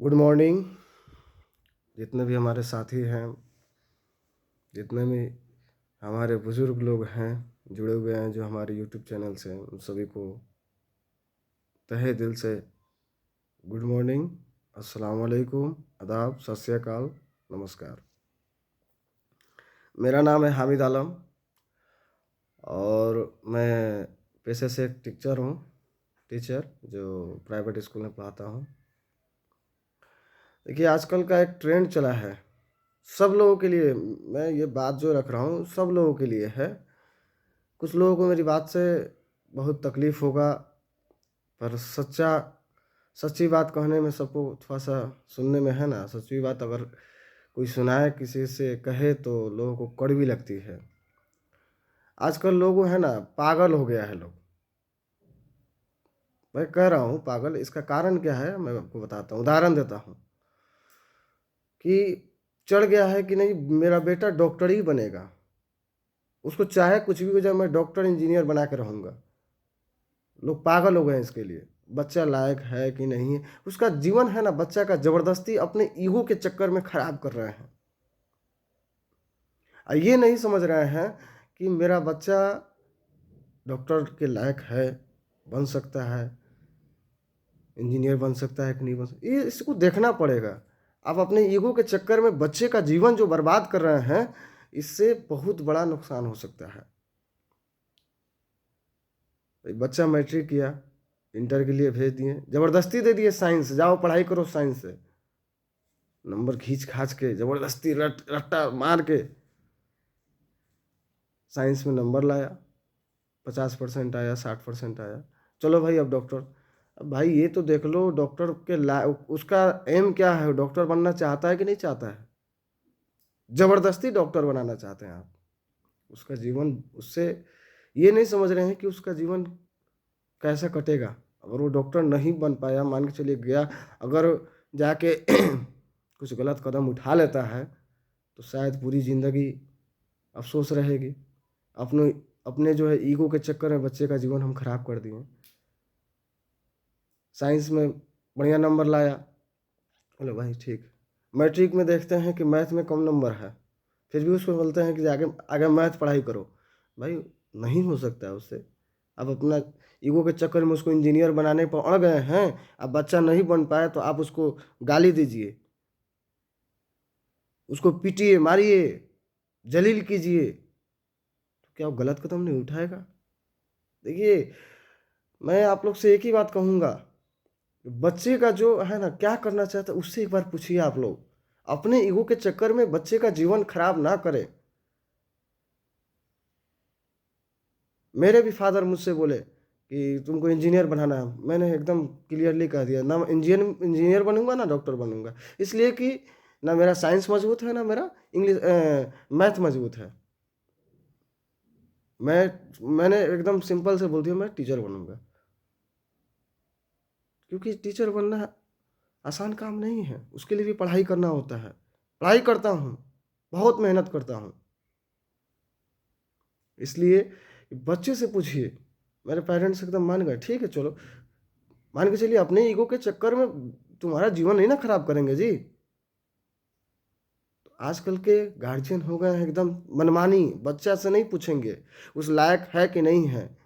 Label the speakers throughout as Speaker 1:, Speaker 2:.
Speaker 1: Good morning. जितने भी हमारे साथी हैं, जितने भी हमारे बुज़ुर्ग लोग हैं जुड़े हुए हैं जो हमारे यूट्यूब चैनल से, उन सभी को तहे दिल से गुड मॉर्निंग, अस्सलाम वालेकुम, आदाब, सत श्री अकाल, नमस्कार। मेरा नाम है हामिद आलम और मैं पेशे से एक टीचर जो प्राइवेट स्कूल में पढ़ाता हूँ। देखिए, आजकल का एक ट्रेंड चला है, सब लोगों के लिए मैं ये बात जो रख रहा हूँ सब लोगों के लिए है। कुछ लोगों को मेरी बात से बहुत तकलीफ़ होगा, पर सच्ची बात कहने में सबको थोड़ा-सा सुनने में है ना, सच्ची बात अगर कोई सुनाए, किसी से कहे तो लोगों को कड़वी लगती है। आजकल लोग है ना, पागल हो गया है लोग। मैं कह रहा हूँ पागल, इसका कारण क्या है मैं आपको बताता हूँ, उदाहरण देता हूँ कि चढ़ गया है कि नहीं मेरा बेटा डॉक्टर ही बनेगा। उसको चाहे कुछ भी हो जाए, मैं डॉक्टर, इंजीनियर बना के रहूँगा। लोग पागल हो गए हैं इसके लिए। बच्चा लायक है कि नहीं है, उसका जीवन है ना, बच्चा का ज़बरदस्ती अपने ईगो के चक्कर में ख़राब कर रहे हैं। ये नहीं समझ रहे हैं कि मेरा बच्चा डॉक्टर के लायक है, बन सकता है, इंजीनियर बन सकता है कि नहीं बन सकता, ये इसको देखना पड़ेगा। आप अपने ईगो के चक्कर में बच्चे का जीवन जो बर्बाद कर रहे हैं, इससे बहुत बड़ा नुकसान हो सकता है। बच्चा मैट्रिक किया, इंटर के लिए भेज दिए, ज़बरदस्ती दे दिए साइंस, जाओ पढ़ाई करो साइंस से। नंबर खींच-खाच के ज़बरदस्ती रट्टा मार के साइंस में नंबर लाया, 50% आया, 60% आया। चलो भाई अब डॉक्टर। अब भाई ये तो देख लो डॉक्टर के ला उसका एम क्या है, डॉक्टर बनना चाहता है कि नहीं चाहता है? ज़बरदस्ती डॉक्टर बनाना चाहते हैं आप। उसका जीवन उससे ये नहीं समझ रहे हैं कि उसका जीवन कैसा कटेगा। अगर वो डॉक्टर नहीं बन पाया, मान के चलिए गया, अगर जाके कुछ गलत कदम उठा लेता है, तो शायद पूरी ज़िंदगी अफ़सोस रहेगी। अपने अपने जो है ईगो के चक्कर में बच्चे का जीवन हम खराब कर दिए। साइंस में बढ़िया नंबर लाया, चलो भाई ठीक। मैट्रिक में देखते हैं कि मैथ में कम नंबर है, फिर भी उसको बोलते हैं कि आगे आगे मैथ पढ़ाई करो। भाई नहीं हो सकता है उससे। आप अपना ईगो के चक्कर में उसको इंजीनियर बनाने पर अड़ गए हैं। अब बच्चा नहीं बन पाया तो आप उसको गाली दीजिए, उसको पीटिए, मारिए, जलील कीजिए, तो क्या वो गलत कदम नहीं उठाएगा? देखिए, मैं आप लोग से एक ही बात कहूँगा, बच्चे का जो है ना क्या करना चाहता है उससे एक बार पूछिए आप लोग। अपने ईगो के चक्कर में बच्चे का जीवन खराब ना करें। मेरे भी फादर मुझसे बोले कि तुमको इंजीनियर बनाना है। मैंने एकदम क्लियरली कह दिया, ना इंजीनियर बनूंगा ना डॉक्टर बनूंगा। इसलिए कि ना मेरा साइंस मजबूत है, ना मेरा मैथ मजबूत है। मैंने एकदम सिंपल से बोल दिया मैं टीचर बनूंगा, क्योंकि टीचर बनना आसान काम नहीं है, उसके लिए भी पढ़ाई करना होता है। पढ़ाई करता हूँ, बहुत मेहनत करता हूँ। इसलिए बच्चे से पूछिए। मेरे पेरेंट्स एकदम मान गए, ठीक है चलो, मान के चलिए अपने ईगो के चक्कर में तुम्हारा जीवन नहीं ना खराब करेंगे जी। तो आजकल के गार्जियन हो गए हैं एकदम मनमानी, बच्चा से नहीं पूछेंगे उस लायक है कि नहीं है।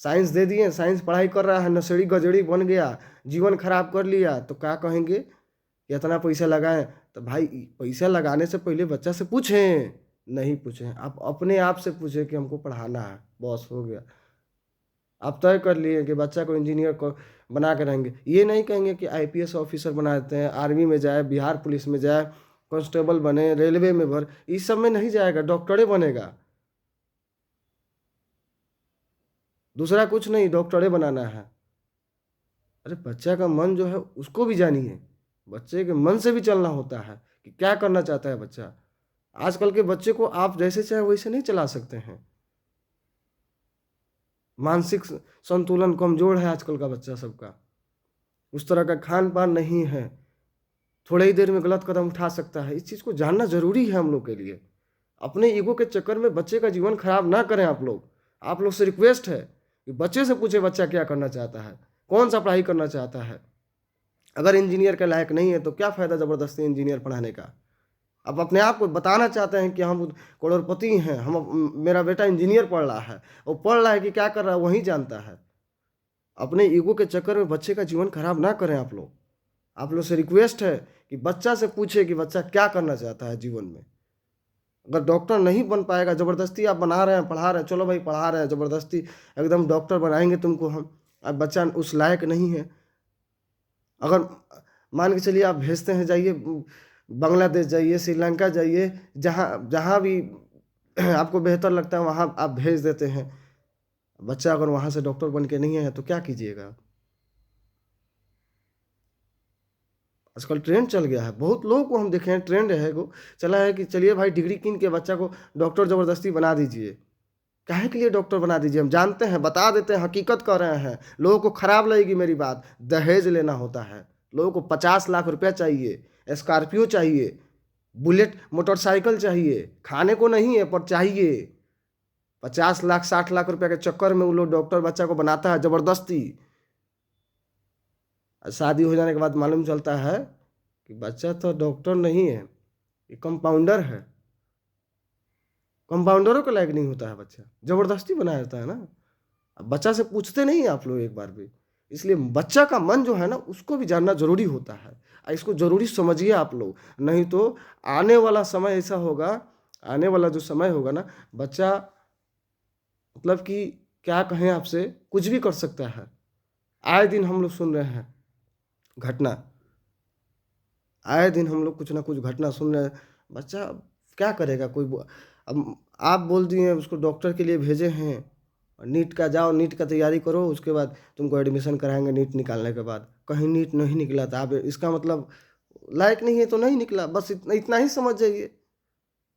Speaker 1: साइंस दे दिए, साइंस पढ़ाई कर रहा है, नशेड़ी गजड़ी बन गया, जीवन खराब कर लिया, तो क्या कहेंगे कि इतना पैसा लगाएं। तो भाई पैसा लगाने से पहले बच्चा से पूछें, नहीं पूछें, आप अपने आप से पूछें कि हमको पढ़ाना है, बस हो गया। आप तय कर लिए कि बच्चा को इंजीनियर को बना के रहेंगे, ये नहीं कहेंगे कि आईपीएस ऑफिसर बना देते हैं, आर्मी में जाए, बिहार पुलिस में जाए, कांस्टेबल बने, रेलवे में भर, इस सब में नहीं जाएगा, डॉक्टरे बनेगा। दूसरा कुछ नहीं, डॉक्टरे बनाना है। अरे बच्चा का मन जो है उसको भी जानिए, बच्चे के मन से भी चलना होता है कि क्या करना चाहता है बच्चा। आजकल के बच्चे को आप जैसे चाहे वैसे नहीं चला सकते हैं। मानसिक संतुलन कमजोर है आजकल का बच्चा सबका, उस तरह का खान पान नहीं है, थोड़ी ही देर में गलत कदम उठा सकता है। इस चीज़ को जानना जरूरी है हम लोग के लिए। अपने ईगो के चक्कर में बच्चे का जीवन खराब ना करें आप लोग। आप लोग से रिक्वेस्ट है कि बच्चे से पूछे बच्चा क्या करना चाहता है, कौन सा पढ़ाई करना चाहता है। अगर इंजीनियर के लायक नहीं है तो क्या फ़ायदा ज़बरदस्ती इंजीनियर पढ़ाने का। आप अपने आप को बताना चाहते हैं कि हम करोड़पति हैं, हम मेरा बेटा इंजीनियर पढ़ रहा है, वो पढ़ रहा है कि क्या कर रहा है वही जानता है। अपने ईगो के चक्कर में बच्चे का जीवन खराब ना करें आप लोग। आप लोग से रिक्वेस्ट है कि बच्चा से पूछे कि बच्चा क्या करना चाहता है जीवन में। अगर डॉक्टर नहीं बन पाएगा, ज़बरदस्ती आप बना रहे हैं, पढ़ा रहे हैं, चलो भाई पढ़ा रहे हैं ज़बरदस्ती एकदम डॉक्टर बनाएंगे तुमको हम, अब बच्चा उस लायक नहीं है। अगर मान के चलिए आप भेजते हैं, जाइए बांग्लादेश जाइए, श्रीलंका जाइए, जहाँ जहाँ भी आपको बेहतर लगता है वहाँ आप भेज देते हैं। बच्चा अगर वहाँ से डॉक्टर बन के नहीं आया तो क्या कीजिएगा। आजकल ट्रेंड चल गया है, बहुत लोगों को हम देखे हैं, ट्रेंड है वो चला है कि चलिए भाई डिग्री कीन के बच्चा को डॉक्टर ज़बरदस्ती बना दीजिए। काहे के लिए डॉक्टर बना दीजिए, हम जानते हैं, बता देते हैं, हकीकत कर रहे हैं। लोगों को खराब लगेगी मेरी बात, दहेज लेना होता है। लोगों को 50 लाख रुपया चाहिए, स्कॉर्पियो चाहिए, बुलेट मोटरसाइकिल चाहिए, खाने को नहीं है पर चाहिए। 50 लाख 60 लाख रुपया के चक्कर में वो लोग डॉक्टर बच्चा को बनाता है ज़बरदस्ती। शादी हो जाने के बाद मालूम चलता है कि बच्चा तो डॉक्टर नहीं है, ये कंपाउंडर है। कंपाउंडरों के लायक नहीं होता है बच्चा, ज़बरदस्ती बनाया जाता है ना। अब बच्चा से पूछते नहीं हैं आप लोग एक बार भी। इसलिए बच्चा का मन जो है ना उसको भी जानना ज़रूरी होता है, इसको ज़रूरी समझिए आप लोग। नहीं तो आने वाला समय ऐसा होगा, आने वाला जो समय होगा ना, बच्चा मतलब कि क्या कहें आपसे, कुछ भी कर सकता है। आए दिन हम लोग सुन रहे हैं घटना, आए दिन हम लोग कुछ ना कुछ घटना सुन रहे हैं। बच्चा क्या करेगा, अब आप बोल दिए उसको डॉक्टर के लिए भेजे हैं, नीट का जाओ, नीट का तैयारी करो, उसके बाद तुमको एडमिशन कराएंगे नीट निकालने के बाद। कहीं नीट नहीं निकला था, आप इसका मतलब लायक नहीं है तो नहीं निकला, बस इतना इतना ही समझ जाइए।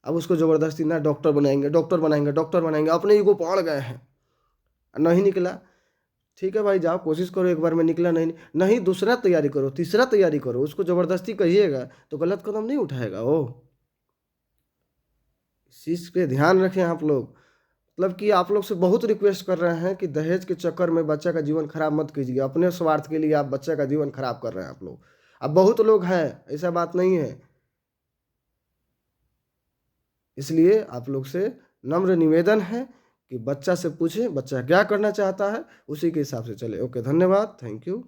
Speaker 1: अब उसको ज़बरदस्ती ना डॉक्टर बनाएंगे, डॉक्टर बनाएंगे, डॉक्टर बनाएंगे, अपने ईगो पड़ गए हैं। नहीं निकला, ठीक है भाई जाओ कोशिश करो, एक बार में निकला नहीं, नहीं दूसरा तैयारी करो, तीसरा तैयारी करो। उसको ज़बरदस्ती कहिएगा तो गलत कदम नहीं उठाएगा वो। इस चीज़ पे ध्यान रखें आप लोग। मतलब कि आप लोग से बहुत रिक्वेस्ट कर रहे हैं कि दहेज के चक्कर में बच्चा का जीवन खराब मत कीजिए। अपने स्वार्थ के लिए आप बच्चा का जीवन खराब कर रहे हैं आप लोग। अब बहुत लोग हैं, ऐसा बात नहीं है। इसलिए आप लोग से नम्र निवेदन है कि बच्चा से पूछें बच्चा क्या करना चाहता है, उसी के हिसाब से चले। ओके, धन्यवाद, थैंक यू।